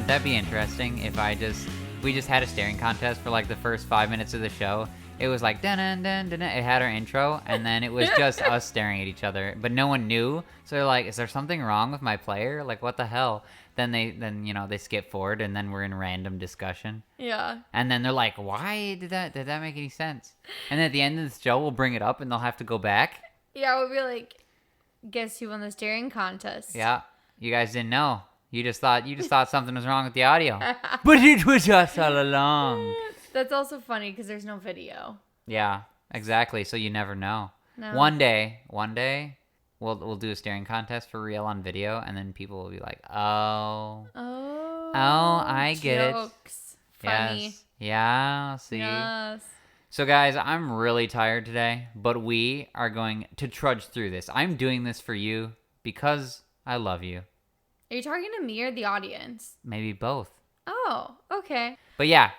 that be interesting if we just had a staring contest for like the first 5 minutes of the show? It was like dun dun dun dun. It had our intro, and then it was just us staring at each other, but no one knew. So they're like, "Is there something wrong with my player? Like, what the hell?" Then they skip forward, and then we're in random discussion. Yeah. And then they're like, "Why did that make any sense?" And then at the end of the show, we'll bring it up, and they'll have to go back. Yeah, we'll be like, "Guess who won the staring contest?" Yeah, you guys didn't know. You just thought something was wrong with the audio, but it was us all along. That's also funny because there's no video. Yeah, exactly. So you never know. No. One day, we'll do a staring contest for real on video, and then people will be like, "Oh, I get jokes. it. Funny. Yes, yeah, see." Yes. So guys, I'm really tired today, but we are going to trudge through this. I'm doing this for you because I love you. Are you talking to me or the audience? Maybe both. Oh, okay. But yeah.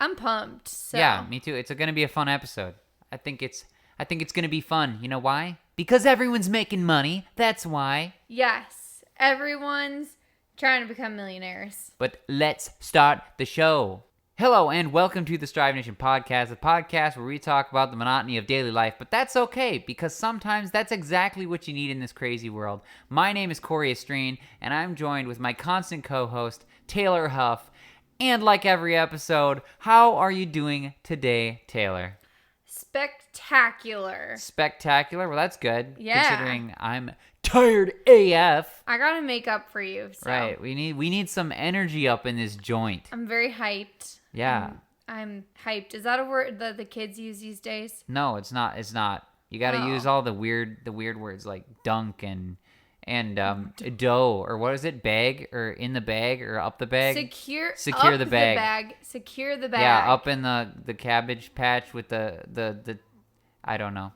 I'm pumped. So. Yeah, me too. It's going to be a fun episode. I think it's going to be fun. You know why? Because everyone's making money. That's why. Yes. Everyone's trying to become millionaires. But let's start the show. Hello and welcome to the Strive Nation podcast, a podcast where we talk about the monotony of daily life, but that's okay because sometimes that's exactly what you need in this crazy world. My name is Cory Estreen, and I'm joined with my constant co-host, Taylor Huff. And like every episode, how are you doing today, Taylor? Spectacular. Spectacular? Well, that's good. Yeah. Considering I'm tired AF. I gotta make up for you. So. Right. We need some energy up in this joint. I'm very hyped. Yeah. I'm hyped. Is that a word that the kids use these days? No, it's not. It's not. You got to use all the weird words like dunk and dough, or what is it? Bag, or in the bag, or up the bag? Secure the bag. Secure the bag. Yeah, up in the cabbage patch with the I don't know.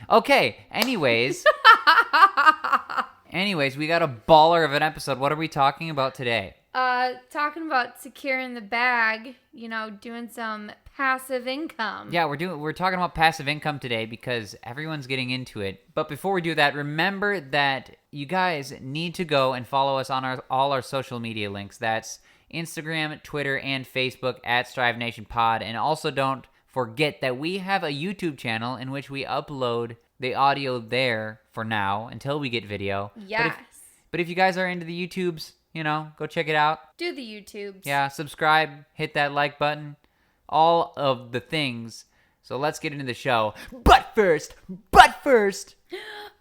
Okay, anyways. We got a baller of an episode. What are we talking about today? Talking about securing the bag, doing some passive income. Yeah, we're talking about passive income today because everyone's getting into it. But before we do that, remember that you guys need to go and follow us on all our social media links. That's Instagram, Twitter, and Facebook at Strive Nation Pod. And also don't forget that we have a YouTube channel in which we upload the audio there for now until we get video. Yes. But if you guys are into the YouTubes, go check it out. Do the YouTubes. Yeah, subscribe, hit that like button, all of the things. So let's get into the show. But first,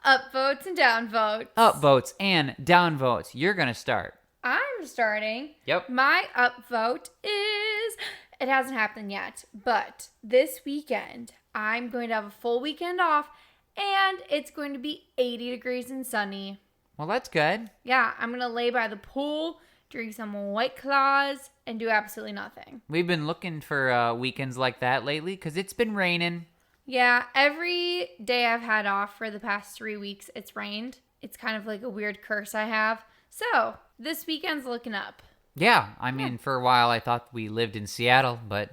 upvotes and downvotes. Upvotes and downvotes. You're going to start. I'm starting. Yep. My upvote is, it hasn't happened yet, but this weekend, I'm going to have a full weekend off, and it's going to be 80 degrees and sunny. Well, that's good. Yeah, I'm going to lay by the pool, drink some White Claws, and do absolutely nothing. We've been looking for weekends like that lately because it's been raining. Yeah, every day I've had off for the past 3 weeks, it's rained. It's kind of like a weird curse I have. So, this weekend's looking up. Yeah, I mean, for a while I thought we lived in Seattle, but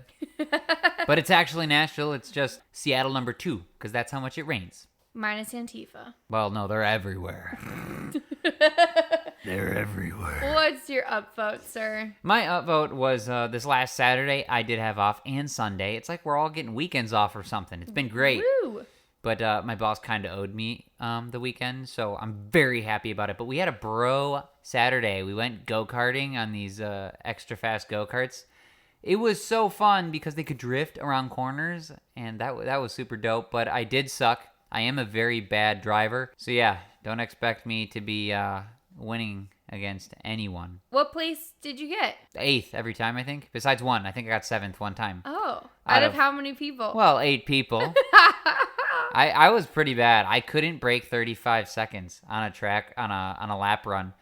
it's actually Nashville. It's just Seattle number 2 because that's how much it rains. Minus Antifa. Well, no, they're everywhere. They're everywhere. What's your upvote, sir? My upvote was this last Saturday. I did have off, and Sunday. It's like we're all getting weekends off or something. It's been great. Woo! But my boss kind of owed me the weekend, so I'm very happy about it. But we had a bro Saturday. We went go-karting on these extra fast go-karts. It was so fun because they could drift around corners, and that was super dope. But I did suck. I am a very bad driver. So yeah, don't expect me to be winning against anyone. What place did you get? 8th every time, I think. Besides one. I think I got 7th one time. Oh. Out of how many people? Well, 8 people. I was pretty bad. I couldn't break 35 seconds on a track, on a lap run.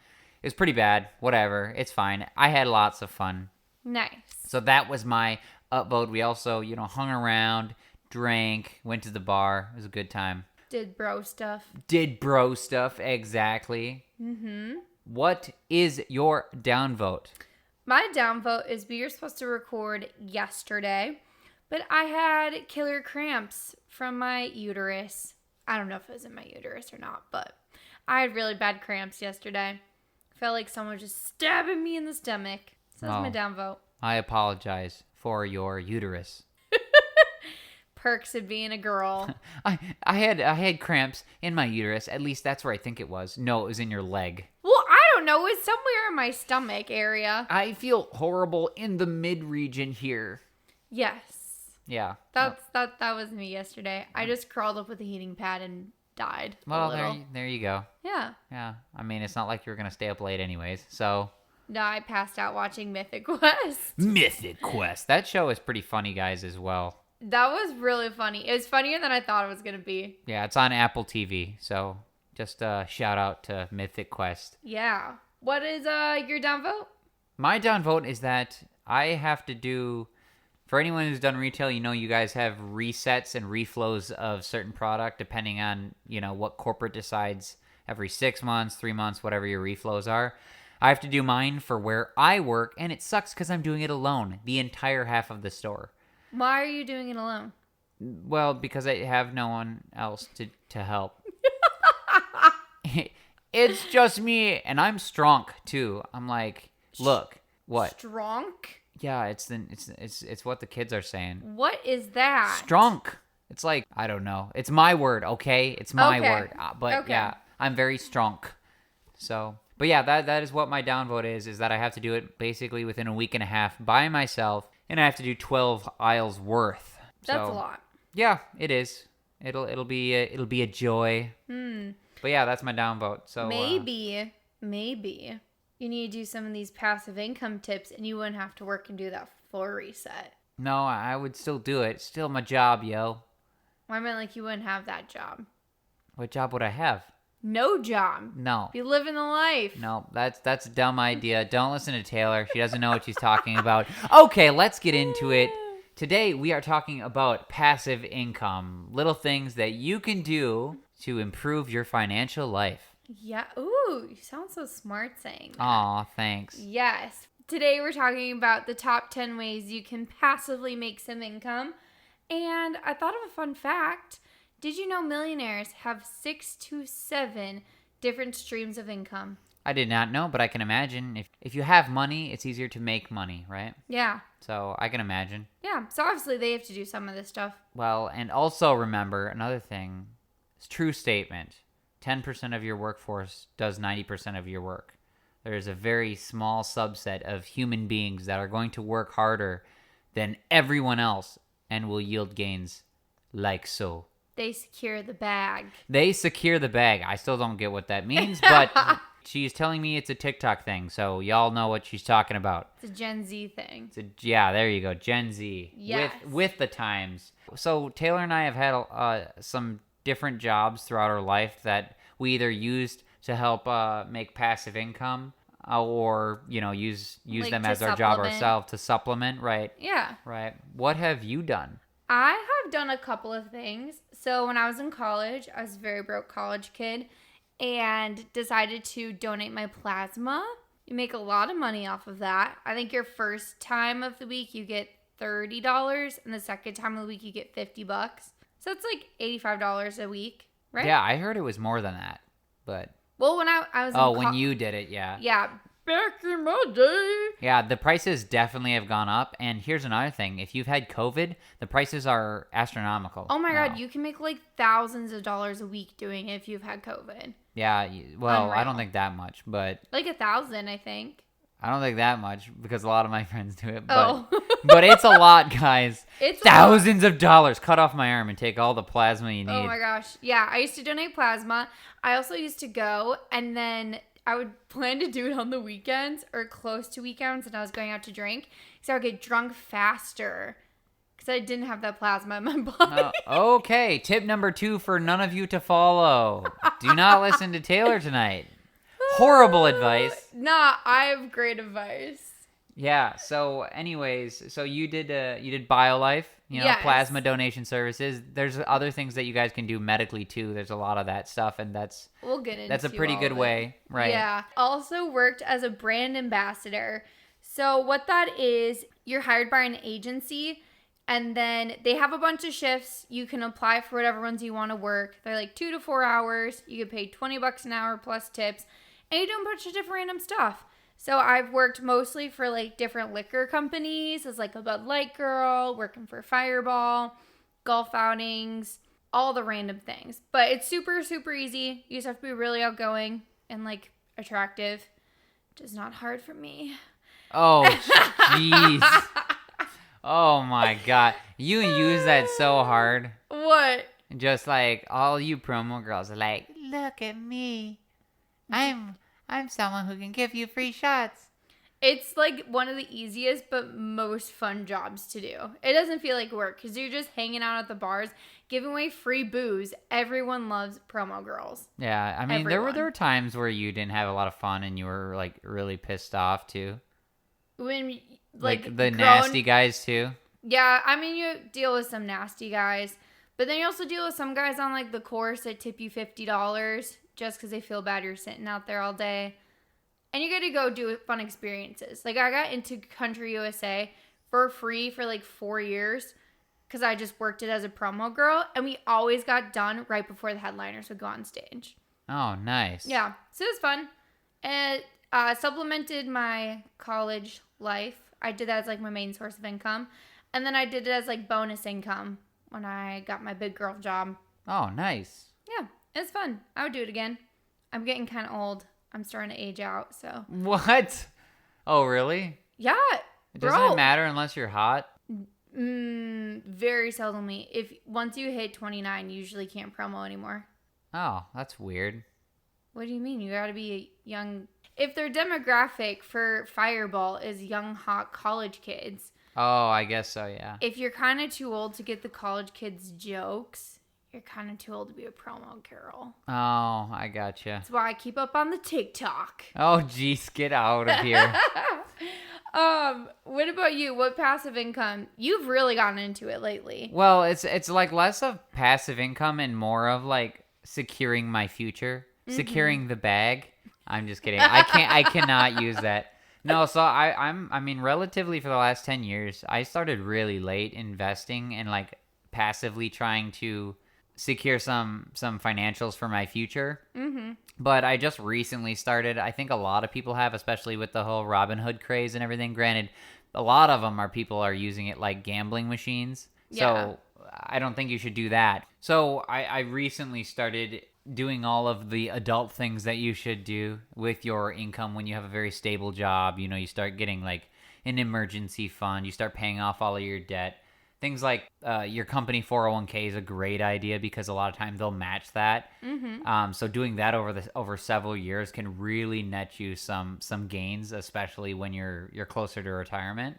It was pretty bad. Whatever. It's fine. I had lots of fun. Nice. So that was my upvote. We also, hung around, drank, went to the bar. It was a good time. Did bro stuff, exactly. Mm-hmm. What is your downvote? My downvote is we were supposed to record yesterday, but I had killer cramps from my uterus. I don't know if it was in my uterus or not, but I had really bad cramps yesterday. Felt like someone was just stabbing me in the stomach. So that's my downvote. I apologize for your uterus. Perks of being a girl. I had cramps in my uterus. At least that's where I think it was. No, it was in your leg. Well, I don't know. It's somewhere in my stomach area. I feel horrible in the mid region here. Yes. Yeah. That was me yesterday. I just crawled up with a heating pad and died. Well, there you go. Yeah. Yeah. I mean, it's not like you were gonna stay up late anyways. So. No, I passed out watching Mythic Quest. Mythic Quest. That show is pretty funny, guys, as well. That was really funny. It was funnier than I thought it was going to be. Yeah, it's on Apple TV. So just shout out to Mythic Quest. Yeah. What is your downvote? My downvote is that I have to do, for anyone who's done retail, you guys have resets and reflows of certain product depending on, what corporate decides every 6 months, 3 months, whatever your reflows are. I have to do mine for where I work, and it sucks because I'm doing it alone, the entire half of the store. Why are you doing it alone? Well, because I have no one else to help. It's just me, and I'm strong too. I'm like, look, what? Strong? Yeah, it's what the kids are saying. What is that? Strong. It's like, I don't know. It's my word, okay? It's my word. But yeah, I'm very strong. So, but yeah, that is what my downvote is that I have to do it basically within a week and a half by myself, and I have to do 12 aisles worth. That's a lot. Yeah, it is. It'll be a joy. But yeah, that's my downvote. So maybe you need to do some of these passive income tips, and you wouldn't have to work and do that floor reset. No, I would still do it. It's still my job, yo. Well, I meant like you wouldn't have that job. What job would I have? No job. No. Be living the life. No, that's a dumb idea. Don't listen to Taylor. She doesn't know what she's talking about. Okay, let's get into it. Today, we are talking about passive income. Little things that you can do to improve your financial life. Yeah. Ooh, you sound so smart saying that. Aw, thanks. Yes. Today, we're talking about the top 10 ways you can passively make some income. And I thought of a fun fact. Did you know millionaires have 6 to 7 different streams of income? I did not know, but I can imagine. If you have money, it's easier to make money, right? Yeah. So I can imagine. Yeah. So obviously they have to do some of this stuff. Well, and also remember another thing. It's a true statement. 10% of your workforce does 90% of your work. There is a very small subset of human beings that are going to work harder than everyone else and will yield gains like so. They secure the bag. They secure the bag. I still don't get what that means, but she's telling me it's a TikTok thing, so y'all know what she's talking about. It's a Gen Z thing. Yeah, there you go, Gen Z. Yes. With the times. So Taylor and I have had some different jobs throughout our life that we either used to help make passive income or, use like them as our job ourselves to supplement, right? Yeah. Right. What have you done? I have done a couple of things. So when I was in college, I was a very broke college kid and decided to donate my plasma. You make a lot of money off of that. I think your first time of the week you get $30 and the second time of the week you get $50. So it's like $85 a week, right? Yeah, I heard it was more than that, but... Well, when I was when you did it, yeah. Yeah, back in my day. Yeah, the prices definitely have gone up. And here's another thing. If you've had COVID, the prices are astronomical. Oh my God, you can make like thousands of dollars a week doing it if you've had COVID. Yeah, well, Unreal. I don't think that much, but... Like 1,000, I think. I don't think that much because a lot of my friends do it. But, oh. But it's a lot, guys. It's thousands of dollars. Cut off my arm and take all the plasma you need. Oh my gosh. Yeah, I used to donate plasma. I also used to go and then I would plan to do it on the weekends or close to weekends and I was going out to drink. So I would get drunk faster because I didn't have that plasma in my body. Okay, tip number 2 for none of you to follow. Do not listen to Taylor tonight. Horrible advice. Nah, I have great advice. Yeah. So, anyways, so you did BioLife, Yes. plasma donation services. There's other things that you guys can do medically too. There's a lot of that stuff, and we'll get into. That's a pretty good way, right? Yeah. Also worked as a brand ambassador. So what that is, you're hired by an agency. And then they have a bunch of shifts. You can apply for whatever ones you want to work. They're like 2 to 4 hours. You get paid $20 an hour plus tips. And you do a bunch of different random stuff. So I've worked mostly for like different liquor companies as like a Bud Light girl, working for Fireball, golf outings, all the random things. But it's super, super easy. You just have to be really outgoing and like attractive. Which is not hard for me. Oh, jeez. Oh my God. You use that so hard. What? Just like all you promo girls are like, look at me. I'm someone who can give you free shots. It's like one of the easiest but most fun jobs to do. It doesn't feel like work because you're just hanging out at the bars, giving away free booze. Everyone loves promo girls. Yeah, I mean, there were times where you didn't have a lot of fun and you were like really pissed off too. When like the nasty guys too. Yeah, I mean, you deal with some nasty guys, but then you also deal with some guys on like the course that tip you $50 just because they feel bad you're sitting out there all day. And you get to go do fun experiences. Like, I got into Country USA for free for like 4 years because I just worked it as a promo girl. And we always got done right before the headliners would go on stage. Oh, nice. Yeah, so it was fun. It supplemented my college life. I did that as like my main source of income. And then I did it as like bonus income when I got my big girl job. Oh, nice. Yeah, it's fun. I would do it again. I'm getting kind of old. I'm starting to age out, so. What? Oh, really? Yeah, It doesn't matter unless you're hot? Very seldomly. Once you hit 29, you usually can't promo anymore. Oh, that's weird. What do you mean? You gotta be a young... If their demographic for Fireball is young, hot college kids... Oh, I guess so, yeah. If you're kind of too old to get the college kids' jokes... You're kind of too old to be a promo girl. Oh, I gotcha. That's why I keep up on the TikTok. Oh, jeez, get out of here. What about you? What passive income? You've really gotten into it lately. Well, it's like less of passive income and more of like securing my future, securing the bag. I'm just kidding. I cannot use that. No, so I mean, relatively for the last 10 years, I started really late investing and like passively trying to secure some financials for my future. But I just recently started. I think a lot of people have, especially with the whole Robinhood craze and everything. Granted, a lot of them people are using it like gambling machines. Yeah. So I don't think you should do that. So I recently started doing all of the adult things that you should do with your income when you have a very stable job. You know, you start getting like an emergency fund. You start paying off all of your debt. Things like your company 401k is a great idea because a lot of times they'll match that. So doing that over several years can really net you some gains, especially when you're closer to retirement.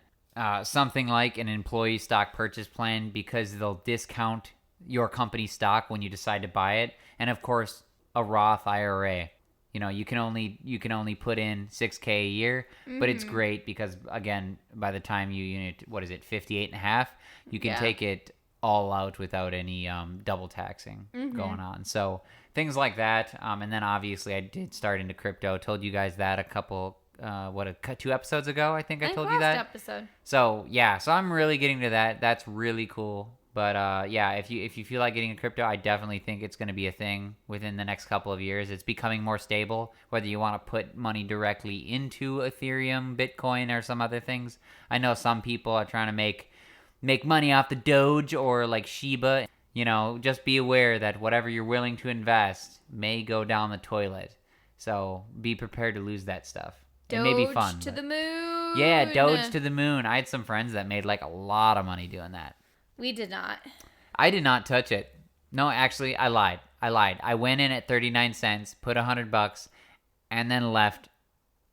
Something like an employee stock purchase plan because they'll discount your company stock when you decide to buy it, and of course a Roth IRA. You know, you can only put in $6,000 a year, but it's great because again, by the time you 58.5, you can take it all out without any double taxing going on. So things like that, and then obviously I did start into crypto. Told you guys that a couple 2 episodes ago. I think I told you that. Episode. So yeah, so I'm really getting to that. That's really cool. But yeah, if you feel like getting a crypto, I definitely think it's going to be a thing within the next couple of years. It's becoming more stable, whether you want to put money directly into Ethereum, Bitcoin, or some other things. I know some people are trying to make money off the Doge or like Shiba. You know, just be aware that whatever you're willing to invest may go down the toilet. So be prepared to lose that stuff. It may be fun. Doge to the moon. Yeah, Doge to the moon. I had some friends that made like a lot of money doing that. We did not. I did not touch it. No, actually, I lied. I went in at 39 cents, put $100, and then left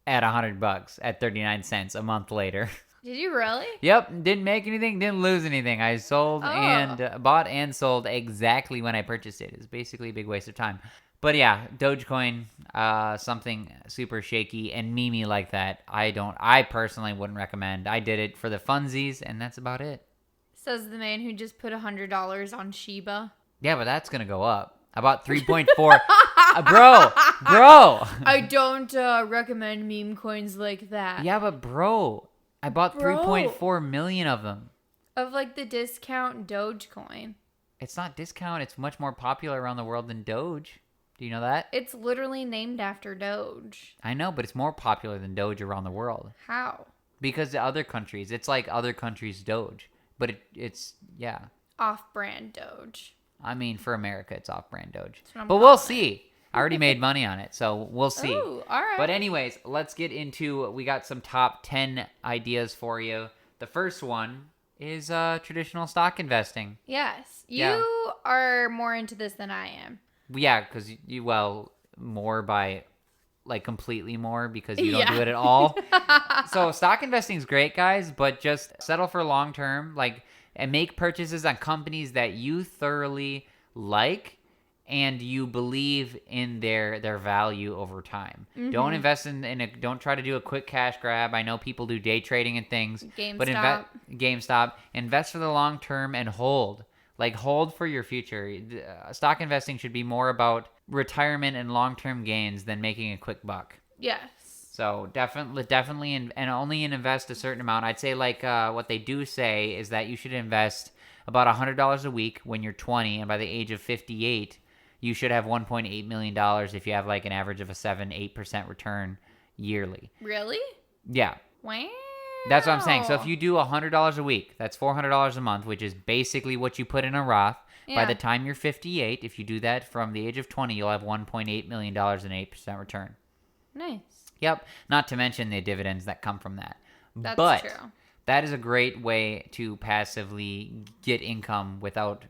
at $100 at 39 cents a month later. Did you really? Yep, didn't make anything, didn't lose anything. I sold and bought and sold exactly when I purchased it. It's basically a big waste of time. But yeah, Dogecoin, something super shaky and memey like that. I personally wouldn't recommend. I did it for the funsies, and that's about it. Says the man who just put $100 on Shiba. Yeah, but that's gonna go up. I bought 3.4. Bro. I don't recommend meme coins like that. Yeah, but bro, I bought 3.4 million of them. Of like the discount Dogecoin. It's not discount. It's much more popular around the world than Doge. Do you know that? It's literally named after Doge. I know, but it's more popular than Doge around the world. How? Because the other countries, it's like other countries' Doge. But it's, yeah. Off-brand Doge. I mean, for America, it's off-brand Doge. But we'll calling see. I already made money on it, so we'll see. Oh, all right. But anyways, let's get into, we got some top 10 ideas for you. The first one is traditional stock investing. Yes. You Yeah. are more into this than I am. Yeah, because more by, like, completely more because you don't Yeah. do it at all. So stock investing is great, guys, but just settle for long term, like, and make purchases on companies that you thoroughly like and you believe in their value over time. Don't invest don't try to do a quick cash grab. I know people do day trading and things. GameStop. But GameStop. Invest for the long term and hold. Like, hold for your future. Stock investing should be more about retirement and long-term gains than making a quick buck. Yes. So definitely, and only invest a certain amount. I'd say, like, what they do say is that you should invest about $100 a week when you're 20, and by the age of 58, you should have $1.8 million if you have, like, an average of a 7-8% return yearly. Really? Yeah. Wow. That's what I'm saying. So if you do $100 a week, that's $400 a month, which is basically what you put in a Roth. Yeah. By the time you're 58, if you do that from the age of 20, you'll have $1.8 million in 8% return. Nice. Yep. Not to mention the dividends that come from that. That's true. That is a great way to passively get income without,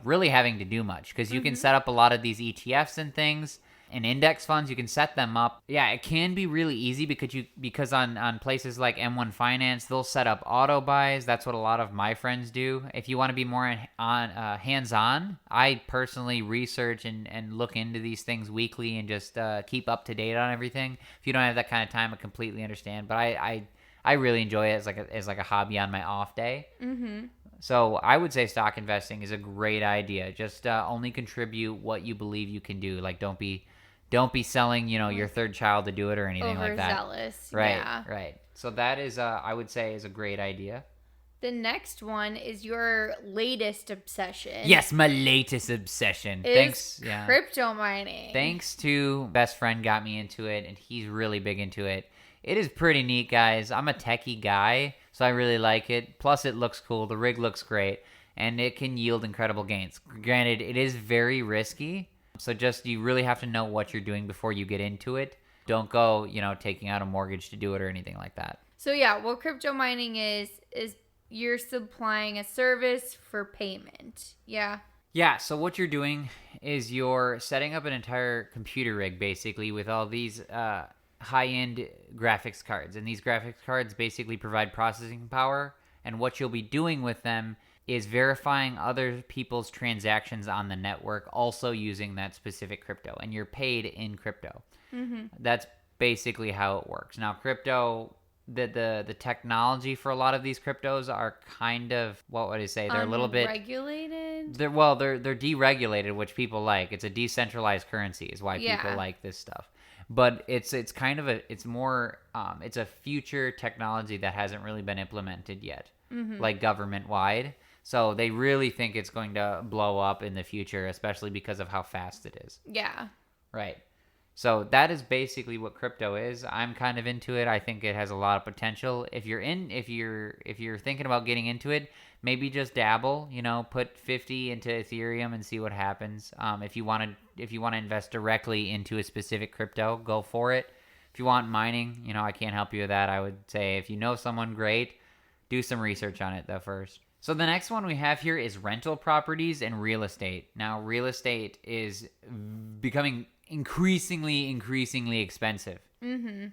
really having to do much. Because you can set up a lot of these ETFs and things and index funds. You can set them up. Yeah, it can be really easy because on places like M1 Finance, they'll set up auto buys. That's what a lot of my friends do. If you want to be more hands-on, I personally research and look into these things weekly and just keep up to date on everything. If you don't have that kind of time, I completely understand. But I really enjoy it as like a hobby on my off day. Mm-hmm. So I would say stock investing is a great idea. Just only contribute what you believe you can do. Like, don't be selling, your third child to do it or anything like that. Overzealous. Right, Yeah. right. So that is, I would say, is a great idea. The next one is your latest obsession. Yes, my latest obsession. Thanks. Yeah. Crypto mining. Thanks to best friend got me into it, and he's really big into it. It is pretty neat, guys. I'm a techie guy, so I really like it. Plus, it looks cool. The rig looks great, and it can yield incredible gains. Granted, it is very risky. So you really have to know what you're doing before you get into it. Don't go, taking out a mortgage to do it or anything like that. So yeah, what crypto mining is you're supplying a service for payment. Yeah. Yeah, so what you're doing is you're setting up an entire computer rig basically with all these high-end graphics cards. And these graphics cards basically provide processing power. And what you'll be doing with them is verifying other people's transactions on the network, also using that specific crypto, and you're paid in crypto. Mm-hmm. That's basically how it works. Now, crypto, the technology for a lot of these cryptos are kind of, what would I say? They're a little bit regulated. They're deregulated, which people like. It's a decentralized currency, is why people like this stuff. But it's kind of it's a future technology that hasn't really been implemented yet, like government wide. So they really think it's going to blow up in the future, especially because of how fast it is. Yeah. Right. So that is basically what crypto is. I'm kind of into it. I think it has a lot of potential. If you're thinking about getting into it, maybe just dabble, put 50 into Ethereum and see what happens. If you want to invest directly into a specific crypto, go for it. If you want mining, I can't help you with that. I would say if you know someone great, do some research on it though first. So the next one we have here is rental properties and real estate. Now, real estate is becoming increasingly expensive. Mm-hmm.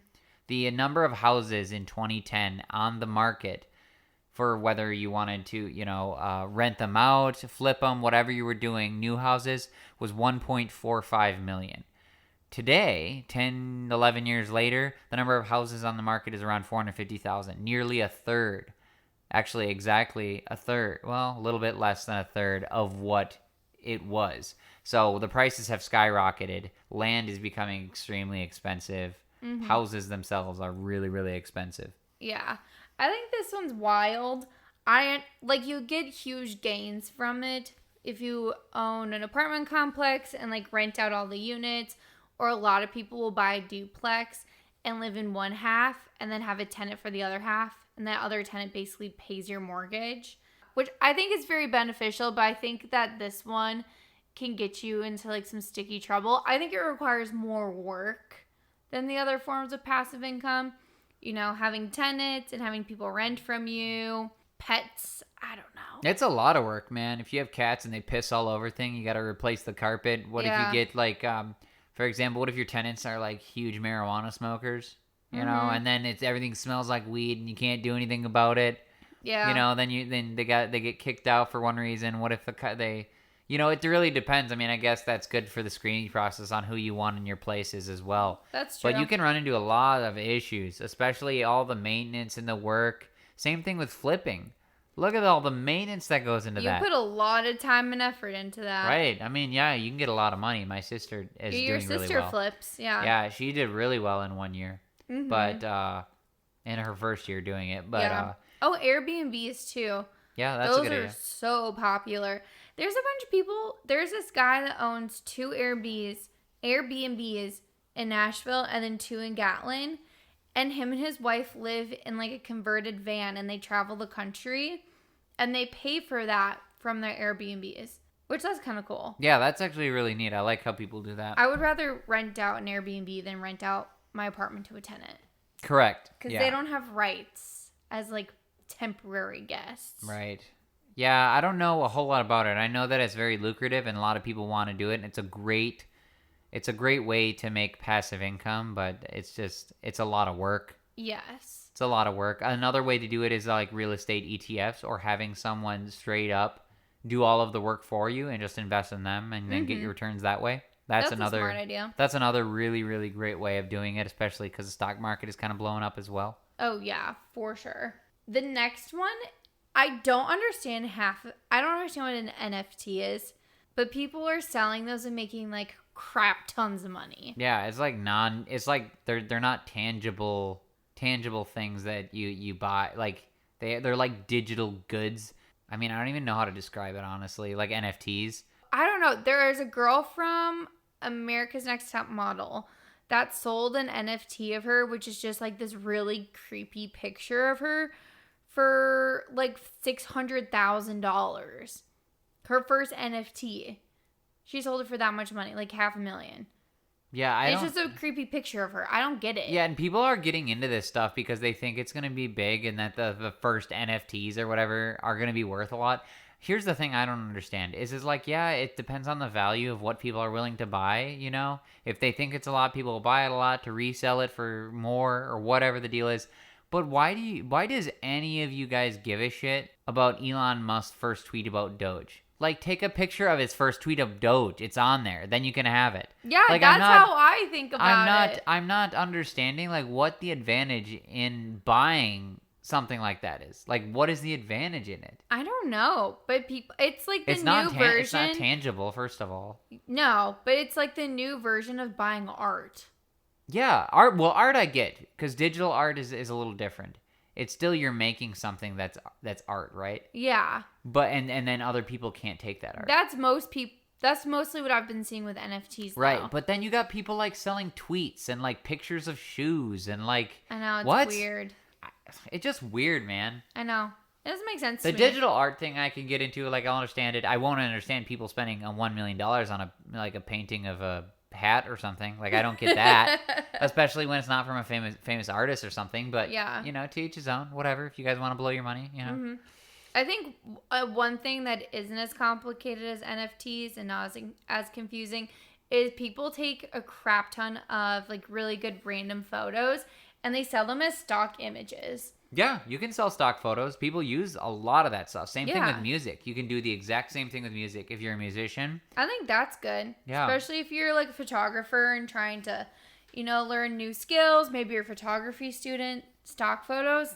The number of houses in 2010 on the market for whether you wanted to, rent them out, flip them, whatever you were doing, new houses, was 1.45 million. Today, 10, 11 years later, the number of houses on the market is around 450,000, nearly a third. Actually, exactly a third. Well, a little bit less than a third of what it was. So the prices have skyrocketed. Land is becoming extremely expensive. Mm-hmm. Houses themselves are really, really expensive. Yeah. I think this one's wild. You get huge gains from it. if you own an apartment complex and like rent out all the units, or a lot of people will buy a duplex and live in one half and then have a tenant for the other half, and that other tenant basically pays your mortgage, which I think is very beneficial, but I think that this one can get you into like some sticky trouble. I think it requires more work than the other forms of passive income. You know, having tenants and having people rent from you, pets, I don't know. It's a lot of work, man. If you have cats and they piss all over things, you got to replace the carpet. What if you get like, for example, what if your tenants are like huge marijuana smokers, you know, and then everything smells like weed and you can't do anything about it. Yeah. You know, then they get kicked out for one reason. What if you know, it really depends. I mean, I guess that's good for the screening process on who you want in your places as well. That's true. But you can run into a lot of issues, especially all the maintenance and the work. Same thing with flipping. Look at all the maintenance that goes into that. You put a lot of time and effort into that. Right. I mean, yeah, you can get a lot of money. My sister is doing really well. Your sister flips, yeah. Yeah, she did really well in 1 year. But in her first year doing it. But yeah. Airbnbs too. Yeah, that's a good idea. Those are so popular. There's a bunch of people. There's this guy that owns 2 Airbnbs in Nashville and then 2 in Gatlin. And him and his wife live in like a converted van and they travel the country. And they pay for that from their Airbnbs, which that's kind of cool. Yeah, that's actually really neat. I like how people do that. I would rather rent out an Airbnb than rent out my apartment to a tenant. Correct. Because they don't have rights as like temporary guests. Right. Yeah, I don't know a whole lot about it. I know that it's very lucrative and a lot of people want to do it. And it's a great way to make passive income, but it's a lot of work. Yes. It's a lot of work. Another way to do it is like real estate ETFs or having someone straight up do all of the work for you and just invest in them and then get your returns that way. That's another a smart idea. That's another really, really great way of doing it, especially because the stock market is kind of blowing up as well. Oh, yeah, for sure. The next one, I don't understand I don't understand what an NFT is, but people are selling those and making like crap tons of money. Yeah, it's like they're not tangible things that you buy. Like they're like digital goods. I mean, I don't even know how to describe it honestly, like NFTs. I don't know. There is a girl from America's Next Top Model that sold an NFT of her, which is just like this really creepy picture of her for like $600,000. Her first NFT. She sold it for that much money, like $500,000. Yeah, it's just a creepy picture of her. I don't get it. Yeah, and people are getting into this stuff because they think it's going to be big and that the first NFTs or whatever are going to be worth a lot. Here's the thing I don't understand is like, yeah, it depends on the value of what people are willing to buy, you know? If they think it's a lot, people will buy it a lot to resell it for more or whatever the deal is. But why does any of you guys give a shit about Elon Musk's first tweet about Doge? Like, take a picture of his first tweet of Doge. It's on there. Then you can have it. Yeah, like, that's how I think about it. I'm not understanding, like, what the advantage in buying something like that is. Like, what is the advantage in it? I don't know. But it's like the new version. It's not tangible, first of all. No, but it's like the new version of buying art. Yeah, art. Well, art I get, because digital art is a little different. It's still you're making something that's art, right? Yeah. But and then other people can't take that art. That's mostly what I've been seeing with NFTs. Right, though. But then you got people like selling tweets and like pictures of shoes and like I know, it's what? Weird. It's just weird, man. I know. It doesn't make sense The to me. digital art thing I can get into, like I'll understand it. I won't understand people spending $1 million on a painting of a hat or something. Like I don't get that. Especially when it's not from a famous artist or something. But yeah, you know, to each his own. Whatever. If you guys want to blow your money, you know. Mm-hmm. I think one thing that isn't as complicated as NFTs and not as confusing is people take a crap ton of like really good random photos and they sell them as stock images. Yeah, you can sell stock photos. People use a lot of that stuff. Same thing with music. You can do the exact same thing with music if you're a musician. I think that's good. Yeah. Especially if you're like a photographer and trying to, you know, learn new skills. Maybe you're a photography student. Stock photos.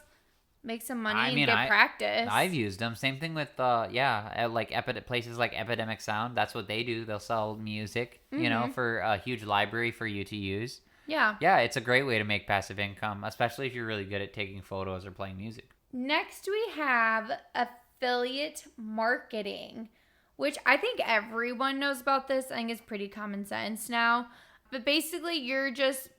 Make some money and get practice. I've used them. Same thing with, like places like Epidemic Sound. That's what they do. They'll sell music, you know, for a huge library for you to use. Yeah. Yeah, it's a great way to make passive income, especially if you're really good at taking photos or playing music. Next, we have affiliate marketing, which I think everyone knows about this. I think it's pretty common sense now. But basically, you're just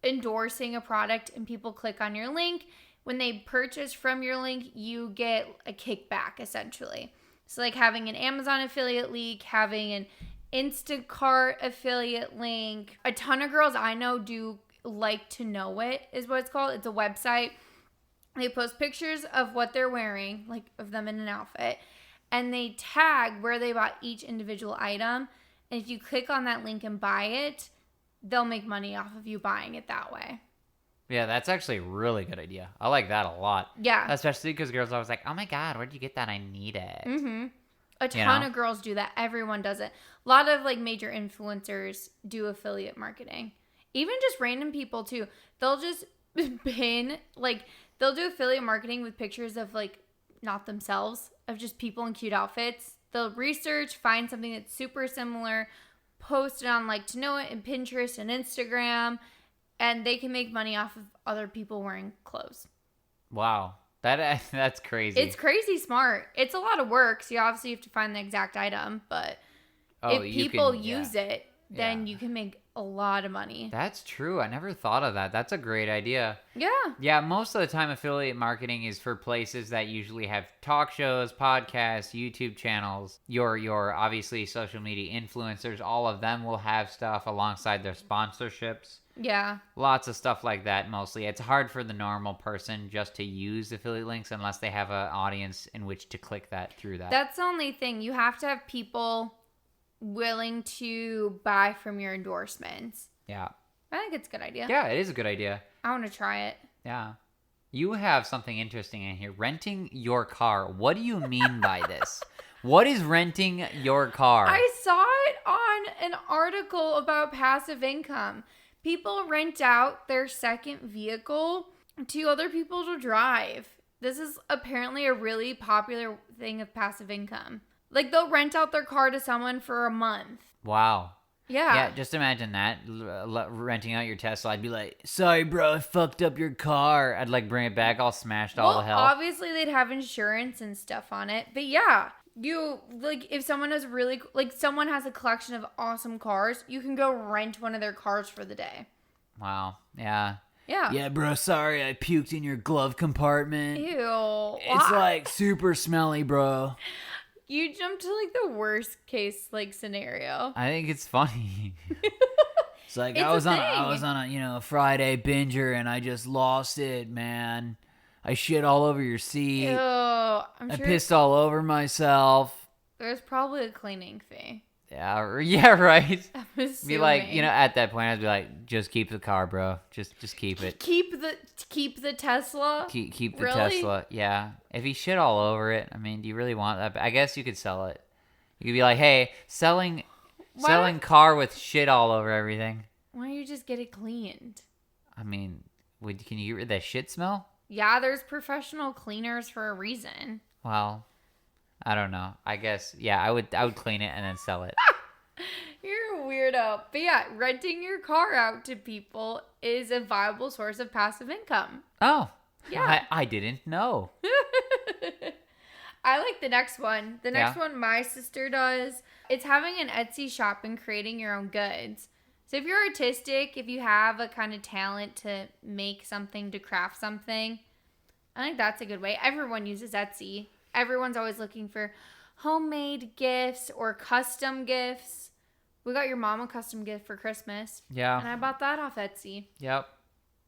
endorsing a product and people click on your link. When they purchase from your link, you get a kickback, essentially. So like having an Amazon affiliate link, having an Instacart affiliate link. A ton of girls I know do Like to Know It is what it's called. It's a website. They post pictures of what they're wearing, like of them in an outfit, and they tag where they bought each individual item. And if you click on that link and buy it, they'll make money off of you buying it that way. Yeah, that's actually a really good idea. I like that a lot. Yeah. Especially because girls are always like, oh my God, where'd you get that? I need it. Mm-hmm. A ton of girls do that. Everyone does it. A lot of like major influencers do affiliate marketing. Even just random people too. They'll just pin, like, they'll do affiliate marketing with pictures of like, not themselves, of just people in cute outfits. They'll research, find something that's super similar, post it on Like to Know It and Pinterest and Instagram. And they can make money off of other people wearing clothes. Wow. That's crazy. It's crazy smart. It's a lot of work, so you obviously have to find the exact item. But if people use it, then you can make a lot of money. That's true. I never thought of that. That's a great idea. Yeah. Yeah, most of the time affiliate marketing is for places that usually have talk shows, podcasts, YouTube channels. Your obviously social media influencers, all of them will have stuff alongside their sponsorships. Yeah. Lots of stuff like that mostly. It's hard for the normal person just to use affiliate links unless they have an audience in which to click that through that. That's the only thing. You have to have people willing to buy from your endorsements. Yeah. I think it's a good idea. Yeah, it is a good idea. I want to try it. Yeah. You have something interesting in here. Renting your car. What do you mean by this? What is renting your car? I saw it on an article about passive income. People rent out their second vehicle to other people to drive. This is apparently a really popular thing of passive income. Like, they'll rent out their car to someone for a month. Wow. Yeah. Yeah, just imagine that. Renting out your Tesla. I'd be like, sorry, bro, I fucked up your car. I'd, like, bring it back all smashed, all the hell. Obviously, they'd have insurance and stuff on it. But, yeah. You, like, if someone has someone has a collection of awesome cars, you can go rent one of their cars for the day. Wow. Yeah. Yeah. Yeah, bro, sorry, I puked in your glove compartment. Ew. It's, like, super smelly, bro. You jumped to, like, the worst case, like, scenario. I think it's funny. It's like, It's I was a on a Friday binger, and I just lost it, man. I shit all over your seat. Ew. I pissed all over myself. There's probably a cleaning fee. Yeah, right. I'm assuming. Be like, at that point, I'd be like, just keep the car, bro. Just keep it. Keep the Tesla. Keep the Really? Tesla. Yeah. If he shit all over it, I mean, do you really want that? I guess you could sell it. You could be like, hey, selling car with shit all over everything. Why don't you just get it cleaned? I mean, can you get rid of that shit smell? Yeah, there's professional cleaners for a reason. Well, I don't know. I guess, yeah, I would clean it and then sell it. You're a weirdo. But yeah, renting your car out to people is a viable source of passive income. Oh, Yeah. I didn't know. I like the next one. The next one my sister does. It's having an Etsy shop and creating your own goods. So if you're artistic, if you have a kind of talent to make something, to craft something, I think that's a good way. Everyone uses Etsy. Everyone's always looking for homemade gifts or custom gifts. We got your mom a custom gift for Christmas. Yeah. And I bought that off Etsy. Yep.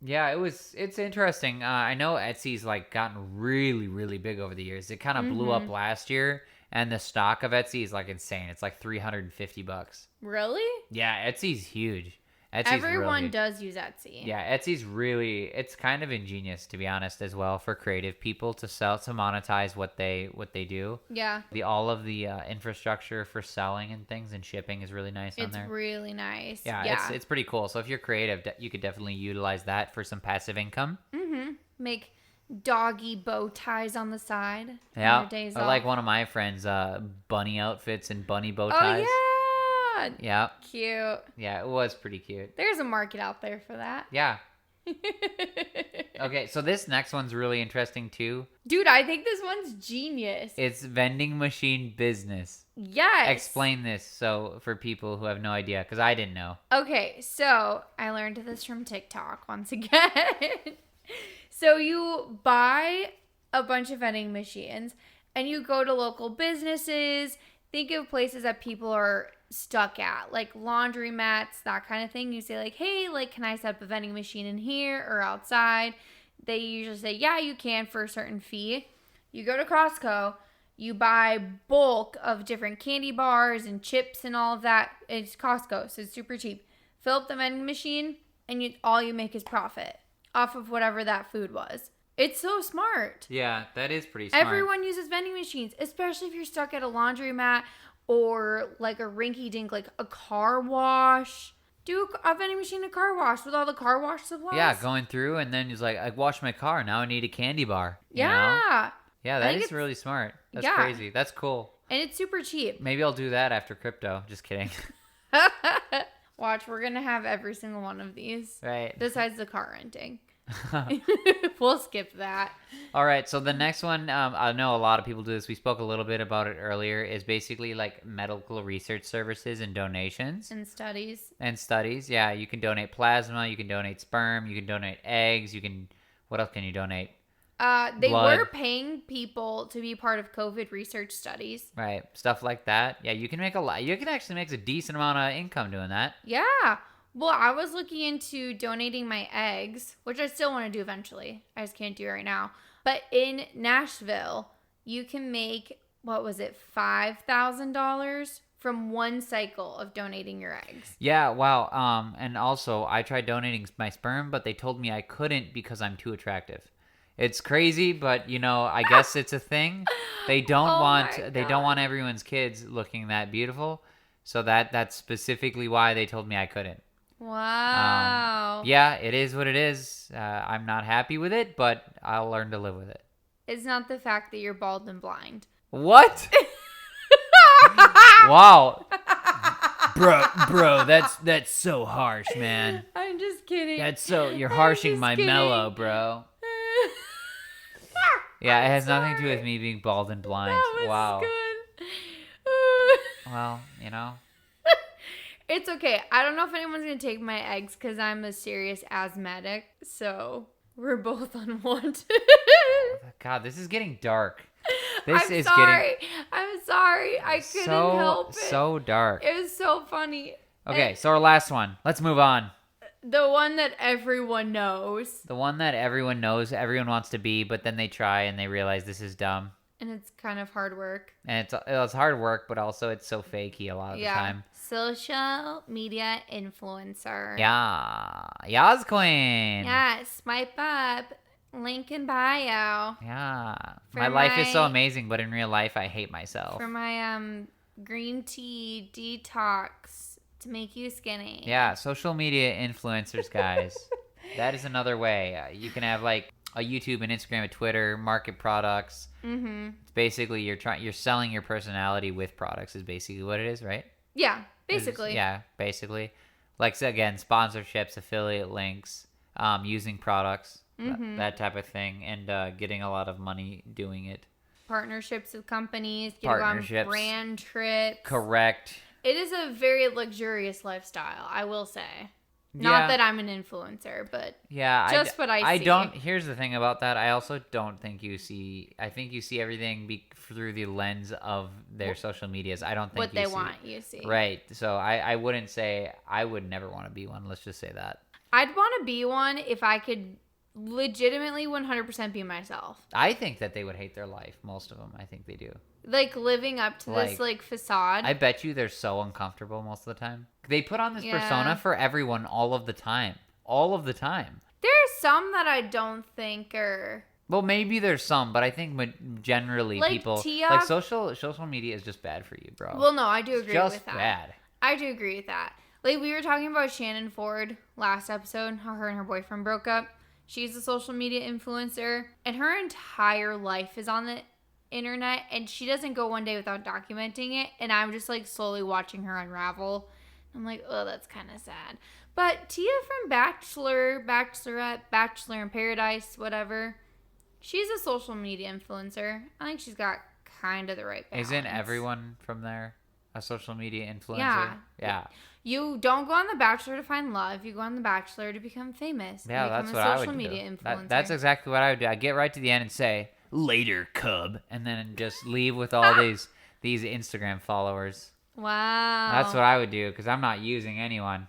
Yeah, it's interesting. I know Etsy's like gotten really, really big over the years. It kind of blew up last year, and the stock of Etsy is like insane. It's like $350. Really? Yeah, Etsy's huge. Everyone does use Etsy. Yeah, it's kind of ingenious, to be honest, as well, for creative people to monetize what they do. Yeah. All of the infrastructure for selling and things and shipping is really nice on there. It's really nice. Yeah, it's pretty cool. So if you're creative, you could definitely utilize that for some passive income. Mm-hmm. Make doggy bow ties on the side. Yeah, on your days I off. like one of my friends' bunny outfits and bunny bow Oh, ties. yeah. Yeah. Cute. Yeah, it was pretty cute. There's a market out there for that. Yeah. Okay, so this next one's really interesting too. Dude, I think this one's genius. It's vending machine business. Yes. Explain this so for people who have no idea, because I didn't know. Okay, so I learned this from TikTok once again. So you buy a bunch of vending machines and you go to local businesses. Think of places that people are stuck at, like laundromats, that kind of thing. You say like, hey, like, can I set up a vending machine in here or outside? They usually say, yeah, you can for a certain fee. You go to Costco, you buy bulk of different candy bars and chips and all of that. It's Costco, so it's super cheap. Fill up the vending machine, and all you make is profit off of whatever that food was. It's so smart. Yeah, that is pretty smart. Everyone uses vending machines, especially if you're stuck at a laundromat or like a rinky-dink, like a car wash. Do a vending machine at a car wash with all the car wash supplies. Yeah, going through and then he's like, I washed my car. Now I need a candy bar. You know? Yeah. Yeah, that is really smart. That's crazy. That's cool. And it's super cheap. Maybe I'll do that after crypto. Just kidding. Watch, we're going to have every single one of these. Right. Besides the car renting. We'll skip that. All right, so the next one, I know a lot of people do this. We spoke a little bit about it earlier. Is basically like medical research services and donations And studies. and studies. Yeah, you can donate plasma, you can donate sperm, you can donate eggs. What else can you donate? They Blood. were paying people to be part of COVID research studies. Right, stuff like that. Yeah, you can make a lot. You can actually make a decent amount of income doing that. Yeah. Well, I was looking into donating my eggs, which I still want to do eventually. I just can't do it right now. But in Nashville, you can make, what was it, $5,000 from one cycle of donating your eggs. Yeah, wow. And also, I tried donating my sperm, but they told me I couldn't because I'm too attractive. It's crazy, but I guess it's a thing. They don't don't want everyone's kids looking that beautiful. So that's specifically why they told me I couldn't. Wow. Yeah, it is what it is. I'm not happy with it, but I'll learn to live with it. It's not the fact that you're bald and blind. What? Wow. Bro, that's so harsh, man. I'm just kidding. You're harshing my mellow, bro. Yeah, it has nothing to do with me being bald and blind. That was Wow. good. Well, It's okay. I don't know if anyone's going to take my eggs because I'm a serious asthmatic. So we're both unwanted. God, this is getting dark. I'm sorry. I couldn't help it. So dark. It was so funny. Okay, so our last one. Let's move on. The one that everyone knows. The one that everyone knows, everyone wants to be, but then they try and they realize this is dumb. And it's kind of hard work. And it's hard work, but also it's so fakey a lot of the time. Social media influencer. Yeah. Yazcoin. Yeah, swipe up. Link in bio. Yeah. My life is so amazing, but in real life, I hate myself. For my green tea detox to make you skinny. Yeah, social media influencers, guys. That is another way. You can have like a YouTube, an Instagram, a Twitter, market products. Mm-hmm. It's basically you're selling your personality with products is basically what it is, right? Yeah, basically. Basically. Like, again, sponsorships, affiliate links, using products, that type of thing, and getting a lot of money doing it. Partnerships with companies, getting on brand trips. Correct. It is a very luxurious lifestyle, I will say. Not that I'm an influencer, but just what I see. Here's the thing about that. I also don't think I think you see everything through the lens of their social medias. I don't think what they want you to see. Right. So I wouldn't say, I would never want to be one. Let's just say that. I'd want to be one if I could legitimately 100% be myself. I think that they would hate their life. Most of them, I think they do. Like living up to this facade. I bet you they're so uncomfortable most of the time. They put on this persona for everyone all of the time. All of the time. There's some that I don't think are... Well, maybe there's some, but I think generally like people... Tia, like social media is just bad for you, bro. Well, no, I do agree with that. Just bad. I do agree with that. Like, we were talking about Shannon Ford last episode, how her and her boyfriend broke up. She's a social media influencer, and her entire life is on the internet, and she doesn't go one day without documenting it, and I'm just, like, slowly watching her unravel. I'm like, oh, that's kind of sad. But Tia from Bachelor, Bachelorette, Bachelor in Paradise, whatever, she's a social media influencer. I think she's got kind of the right balance. Isn't everyone from there a social media influencer? Yeah. You don't go on The Bachelor to find love. You go on The Bachelor to become famous. Yeah, that's what I would do. Social media influencer. That's exactly what I would do. I get right to the end and say, later, cub. And then just leave with all these Instagram followers. Wow. That's what I would do because I'm not using anyone.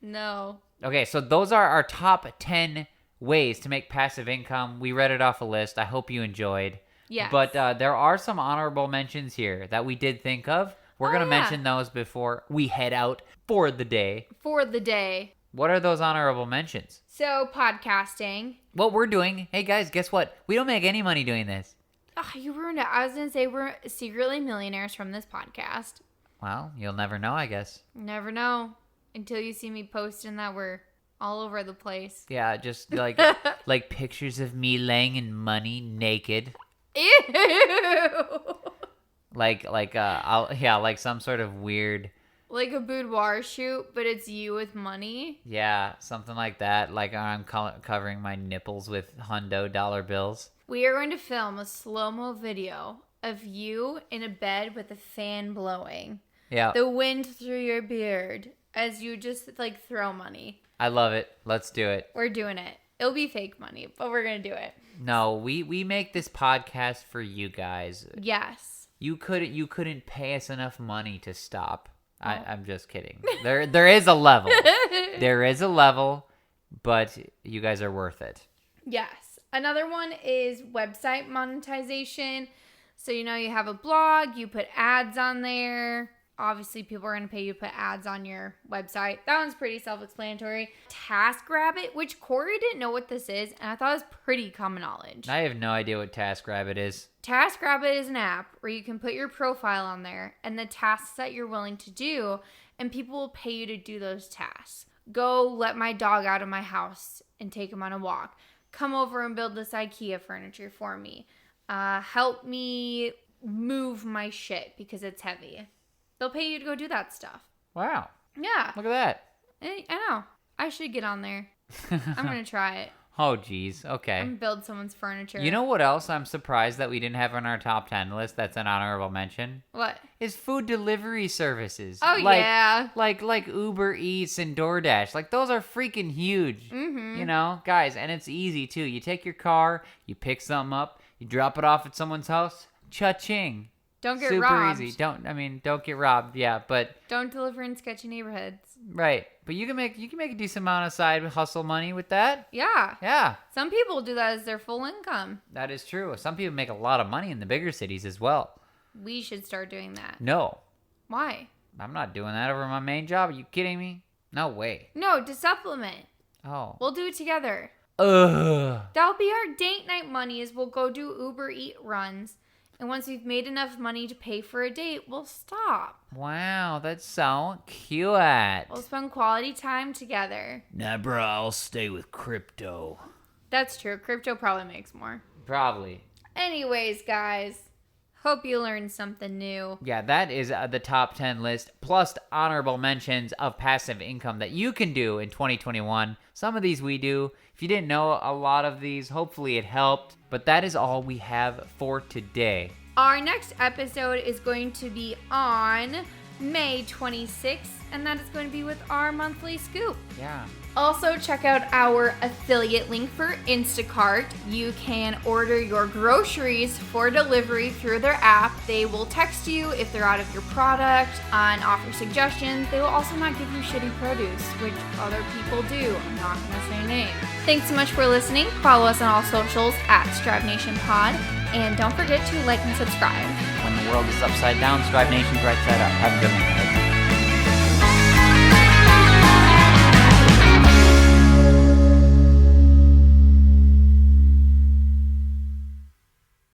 No. Okay, so those are our top 10 ways to make passive income. We read it off a list. I hope you enjoyed. Yes. But there are some honorable mentions here that we did think of. We're going to mention those before we head out for the day. For the day. What are those honorable mentions? So, podcasting. What we're doing. Hey, guys, guess what? We don't make any money doing this. Oh, you ruined it. I was going to say we're secretly millionaires from this podcast. Well, you'll never know, I guess. Never know until you see me posting that we're all over the place. Yeah, just like like pictures of me laying in money naked. Ew. Like some sort of weird, like a boudoir shoot, but it's you with money. Yeah, something like that. Like I'm covering my nipples with hundo dollar bills. We are going to film a slow-mo video of you in a bed with a fan blowing. Yeah. The wind through your beard as you just like throw money. I love it. Let's do it. We're doing it. It'll be fake money, but we're going to do it. No, we make this podcast for you guys. Yes. You couldn't pay us enough money to stop. Oh. I'm just kidding. There is a level. There is a level, but you guys are worth it. Yes. Another one is website monetization. So, you have a blog, you put ads on there. Obviously, people are going to pay you to put ads on your website. That one's pretty self-explanatory. TaskRabbit, which Cory didn't know what this is, and I thought it was pretty common knowledge. I have no idea what TaskRabbit is. TaskRabbit is an app where you can put your profile on there and the tasks that you're willing to do, and people will pay you to do those tasks. Go let my dog out of my house and take him on a walk. Come over and build this IKEA furniture for me. Help me move my shit because it's heavy. They'll pay you to go do that stuff. Wow. Yeah. Look at that. I know. I should get on there. I'm going to try it. Oh, geez. Okay. I'm going to build someone's furniture. You know what else I'm surprised that we didn't have on our top 10 list that's an honorable mention? What? Is food delivery services. Oh, yeah. Like Uber Eats and DoorDash. Like, those are freaking huge. Mm-hmm. Guys, and it's easy, too. You take your car, you pick something up, you drop it off at someone's house. Cha-ching. Don't get Super robbed. Easy. Don't get robbed. Yeah, but don't deliver in sketchy neighborhoods. Right. But you can make a decent amount of side hustle money with that. Yeah. Yeah. Some people do that as their full income. That is true. Some people make a lot of money in the bigger cities as well. We should start doing that. No. Why? I'm not doing that over my main job. Are you kidding me? No way. No, to supplement. Oh. We'll do it together. Ugh. That'll be our date night money is we'll go do Uber Eat runs. And once we've made enough money to pay for a date, we'll stop. Wow, that's so cute. We'll spend quality time together. Nah, bro, I'll stay with crypto. That's true. Crypto probably makes more. Probably. Anyways, guys, hope you learned something new. Yeah, that is the top 10 list, plus honorable mentions of passive income that you can do in 2021. Some of these we do. If you didn't know a lot of these, hopefully it helped. But that is all we have for today. Our next episode is going to be on May 26th, and that is going to be with our monthly scoop. Yeah. Also, check out our affiliate link for Instacart. You can order your groceries for delivery through their app. They will text you if they're out of your product and offer suggestions. They will also not give you shitty produce, which other people do. I'm not going to say names. Thanks so much for listening. Follow us on all socials at Strive Nation Pod. And don't forget to like and subscribe. When the world is upside down, Strive Nation's right side up. Have a good one.